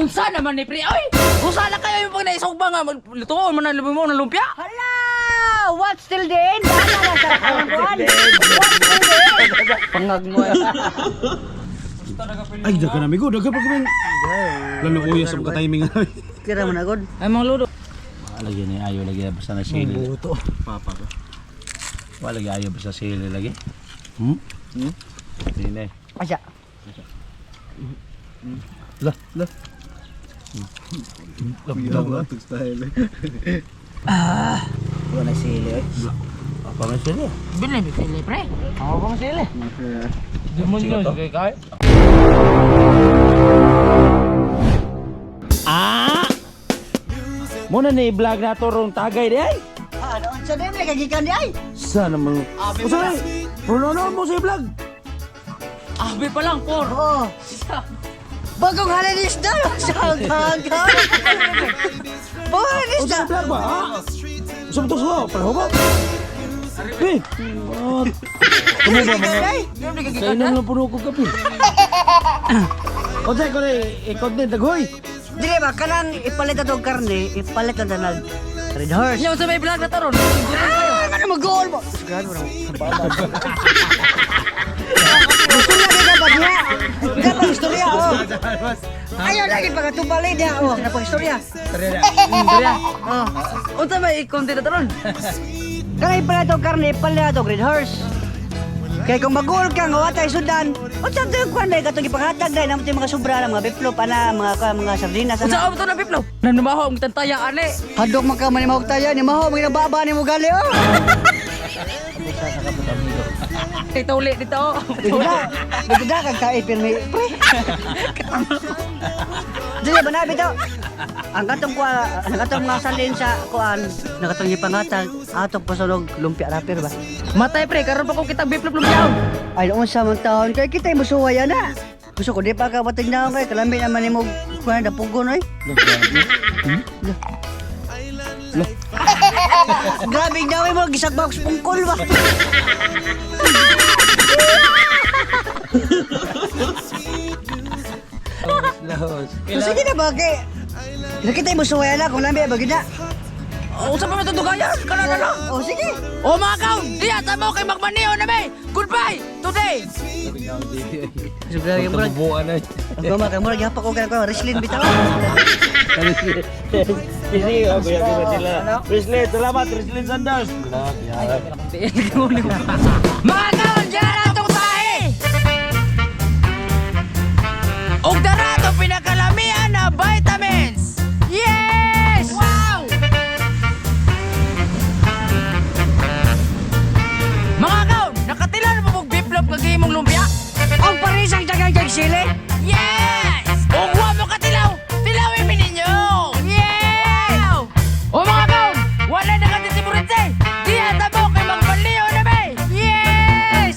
Unsa naman ni pre? Oy! Usa na kayo yung pag naisog ba nga lutuon man ang mo ng lumpia? Hala! What's still the end? Ano na sa kawan? What's still the end? Pangag mo. Ay, daga na migo, daga pa kami. Lalo kuya sa mga timing namin. Kira mo na god. Ay mga ludo. Lagi ni ayo lagi basta na sili. Buto. Papa ko. Wala lagi ayo basta sili lagi. Sili. Asya. Lah. Labang atuk style. Wala sili eh. Apa man sili? Bili mi pili pre. Ako ba masili? Di mo nyo sige kay. Muna ni vlog na to rong tagay di ay. Ano sa dem le kagikan di ay? Sana mo. Usa ay. Pronoun mo sa vlog. Abi pa lang por. Oo. Bagong halalis daw. Sagaga. Bagong Usa vlog ba? Usa to so, pero ba? Eh. Kumo ba man? Sa inom lang puno ko kape. O tay ko ni i-content dagoy. Dili ba kanang ipalit na tong karne, ipalit na nag red horse. Nya sa may vlog na taron. Ano mag-goal mo? Sigurado na. Gusto na kita ba diha? Diha pang istorya oh. Ayaw lagi pagkatupalay diha oh. Na pang istorya. Dira. Oh. Unsa may i-content na taron? Kaya ipalit na tong karne, ipalit na tong red horse. Kaya kung mag-goal ka, ngawatay sudan, o sa ito yung kwan, katong ipanghatag dahil naman yung mga sobra, mga biplop, mga sardinas, Unsa ako to na piplo? Nanumaho ang tantaya ani. Hadok man ka man yung tayo, ni maho, mga baba ni mo gali, oh. Dito uli dito. Dito na, kagkain, pero may, pre. Dito ba na, bito? Ang katong mga salin sa kuan, nakatong ipanghatag, atong pasulog, lumpia rapper ba? Matay pre, karon pa ko kitang biplop lumyaw. Ay, noon sa mga taon, kaya kita yung musuwaya na. Gusto ko, di pa ka bating na kay kalami naman ni mo, kuan, dapugon, oy. Grabe daw mo gisagbaw sa pungkol ba. Sige na ba kay nakita mo suwaya na kung lambi bagid na. Unsa pa matudugayan? Kana na lang. Oh sige. O mga kaon, diya tamo kay magmaniho na may. Goodbye today. Sugra yung murag. Bubuan na. Ako makamurag hapa ko kana wrestling bitaw. Kasi ako yung kita sila. Rizlin, salamat Rizlin Sandos. Mga kaon, diyan na itong tahi. Og dara itong pinakalamian na vitamins. Yes! Wow! Mga kaon, nakatilan mo mong biplop kag imong lumpia? Ang parisang dagang sili. Yes! Ug wa mo katilaw, tilawin mi ninyo. Yes! O mga kaon, wala na ka disiburitse. Diya tamo kay magmaliw na bay. Yes!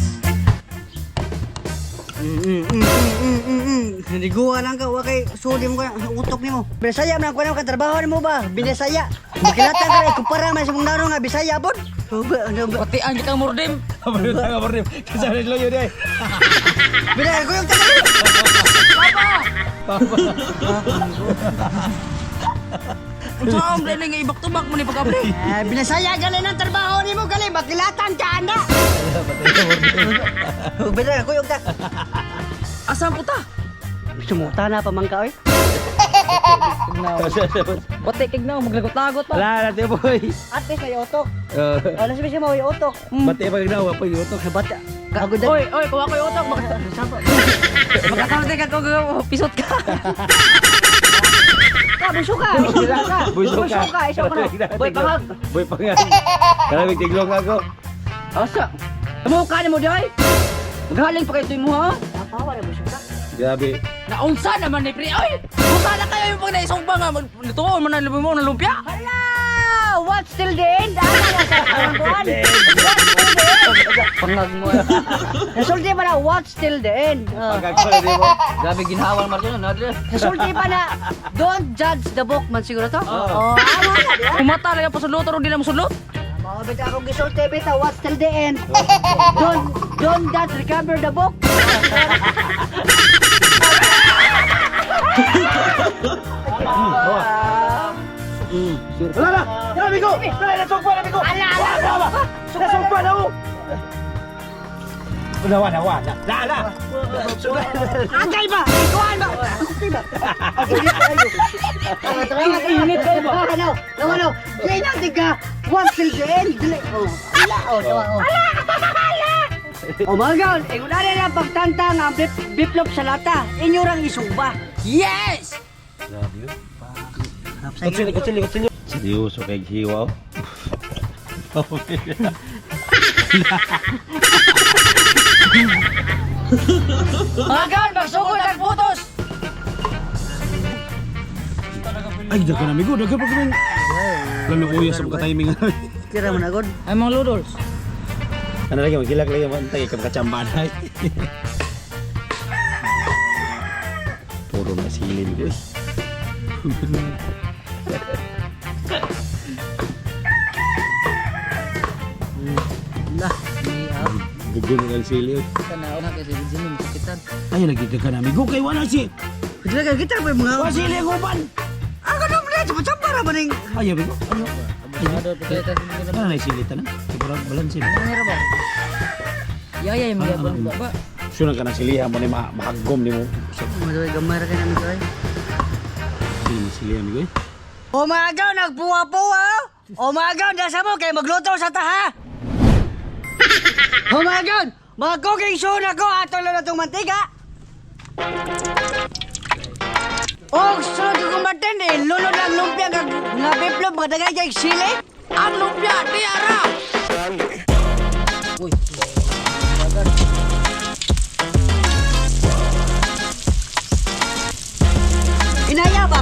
Naliguan lang ka, wakay suli mo ka, utok ni mo. Bisaya man ako ka trabaho ni mo ba? Binisaya. Makilatan ka rin, kumpara man sa mong naro nga Bisaya po. Pati ang kang murdim. Kasari lo yun eh. Bila ko yung tagal. Saan ang nga ibak-tubak mo ni pagkabli? Binisaya galing ang trabaho ni mo galing, makilatan ka anda. Bila ko yung tagal. Asan puta? Sumuta na pa man ka, oy. Pati kignaw, maglagot-lagot pa. Wala natin boy. At least may utok. Wala sabi siya may utok. Bati pa ginawa pa yung utok. Bata. Ako dad. Oy, kuha ko yung utok. Makakaroon ka kung pisot ka. Buso ka. Buso ka. Iso ka na. Boy, pangag. Boy pangag. Kalamig tiglong ako. Asa? Tumukha ni mo, Joy. Maghaling pa kayo ito mo, ha? Napawa na buso ka. Grabe. Naunsa naman ni Pri. Oy! Unsa na kayo yung pag naisong ba nga? Lutuon mo na lumpia? Hala! What's still the end? Ano na sa kawan? What's still the end? Pangag mo. Nasulti pa na what's still the end. Pagkag pala di mo. Grabe ginhawang Marcelo, nadre. Nasulti pa na don't judge the book man siguro to. Oh, ama na di ba? Kumata lang yung pasulot o di na masulot. Mga bita akong gisulti bita what's still the end. Don't that recover the book. Wala na! Yan, amigo! Wala, nasugpan, amigo! Ala! Nasugpan ako! Wala. Agay ba? Ikuan ba? Init kayo ba? Ano? Kaya natin ka, one till the end. Ala, O mga gaon, wala na lang pagtantang ang biplop sa lata. Inyurang isuba. Yes! Kutsili. Seryoso kay hiwa. Mga gaon, magsugod ang putos! Ay, dagan amigo, dagan pa kami. Lalo kuya sa mga timing. Kira mo na, God. Ay, mga ludol. Ano lagi, magkilak lagi, mantay ka makachamban. Puro masilin ko eh. Lah, Gugun ng sili. Tanaw na kasi sini sakitan. Ay, nagkikakan amigo, kay wala si. Kailangan kita pa mga... Wasili ang uban. Ako na pala, cepat-cepat na ba ning... Ay, amigo. Ano? Ada pagkaitan sini Ano na isilitan na? Sigurang balansin. Ano ba? Ya, yung mga ba? Sunang ka na silihan mo ni mahagom ni mo. Madoy gamay ra kay amigo ay. Sili amigo eh. O mga gaon, nagpuwa-puwa. O mga gaon, nasa mo kay magluto sa taha. O mga gaon, mga cooking show na ko, ato lang na itong mantika. O sunod ko kumatin eh, lunod lang lumpia nga biplop, mga dagay kay sili. Ang lumpia, di ara! Uy, Inaya ba?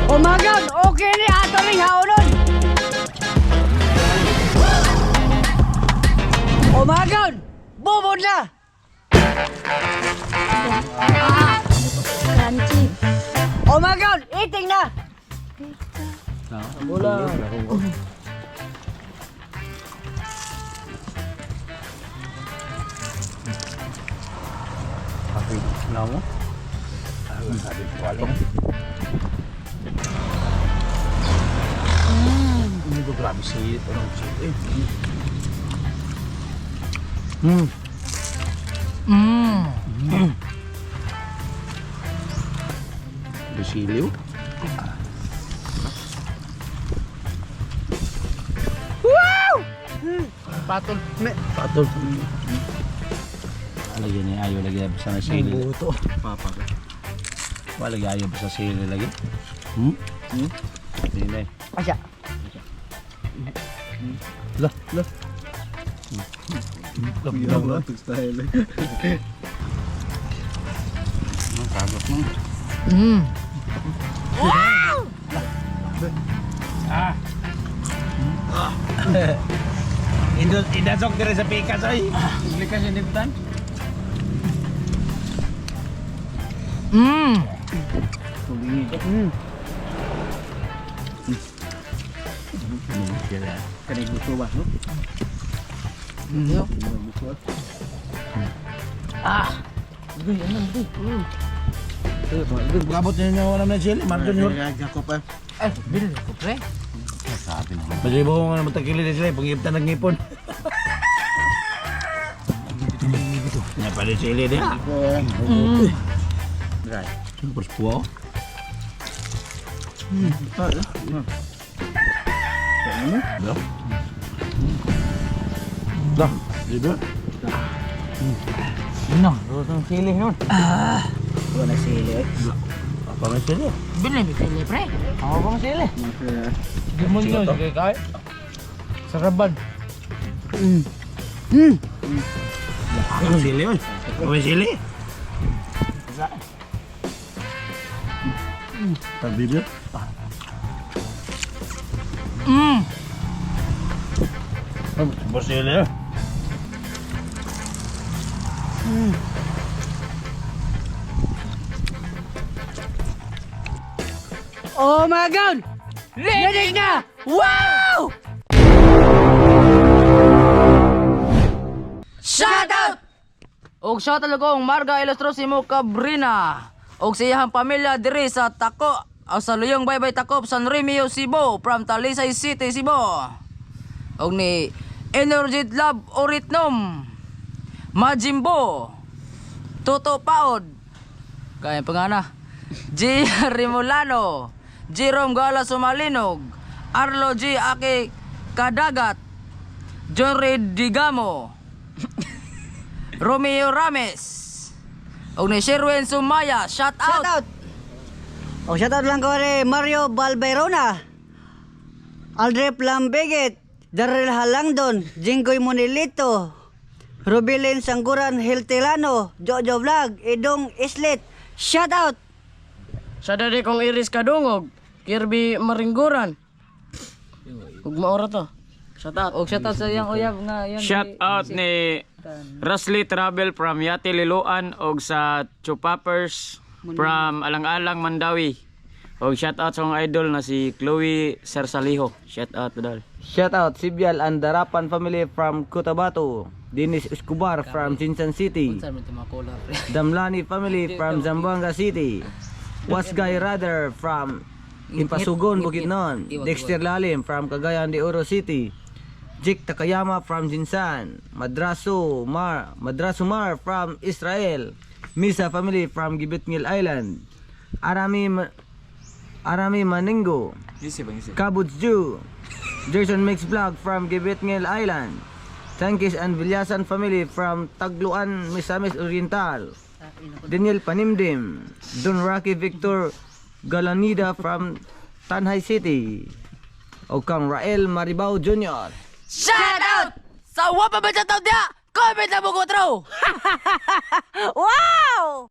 O mga gaon, okay ni ato ring haonon. O mga gaon, bubod na. O mga gaon, eating na. Bola. Tapi nama? Ada kuali. Ini gue grabe sih orang sih. Bersiliu. patol. Patol. Lagi ni ayo lagi bisa na sili. Buto. Papa ka. Wala lagi ayo bisa sili lagi. Ini. Asya. Lah. Lah style. Kagok mo. Indasok dire sa pikas ay. Likas yung diputan? Kanay gusto ba, no? Gabot niya niya wala na sili, Martin yun. Bilhin ko, pre. Masih bawa nga naman tagkili na sila, pangipta ng ngipon. Nga pala sili din. Terus puaw. Dah, gitu. Ano? Rutong sili nun. Wala sili eh. Apa na sili? Bilhin mo sili, pre. Ako pang sili. Gimon nyo, sige kaya. Saraban. Ano sili oy? Apa sili? Tabi dia. Apa sili ya? Oh my God! Ready na! Wow! Shout out! Og shout out kong Marga Ilustrosimo Cabrina. Og sa iyang pamilya diri sa Tako, sa Luyong Baybay Takop, San Remio, Cebu, from Talisay City, Cebu. Og ni Energy Lab Oritnom, Majimbo, Toto Paod, kaya pangana, G. Rimulano, Jerome Gala Sumalinog, Arlo G. Aki Kadagat, John Red Digamo, Romeo Rames, og ni Sherwin Sumaya, shout Shout out. out. O shout out lang ko rin Mario Balberona, Aldrep Lambeget, Darrell Halangdon, Jinggoy Monilito, Rubilin Sangguran Hiltilano, Jojo Vlog, Idong Islet. Shout out. Sa dali kong Iris Kadungog, Kirby Maringguran. Ug maora to. Shout out. Og shout out sa iyang uyab nga yan. Shout out ni Rasli Travel from Yati Liloan og sa Chupapers from Alang-Alang Mandawi. Og shout out sa mga idol na si Chloe Sersaliho. Shout out dal. Shout out Sibyal and Darapan family from Cotabato. Dennis Escobar from Jinsan City. Damlani family from Zamboanga City. Wasgay Rather from Impasugon, Bukidnon. Dexter Lalim from Cagayan de Oro City. Jik Takayama from Jinsan. Madraso Mar from Israel. Misa family from Gibitngil Island. Arami Maningo. Kabuts Jew. Jason Mix Vlog from Gibitngil Island. Tankis and Vilyasan family from Tagluan, Misamis Oriental. Daniel Panimdim. Don Rocky Victor Galanida from Tanhay City. O kang Rael Maribao Jr. Shout out! Sa wapa ba shout out dia? Comment na mo ko,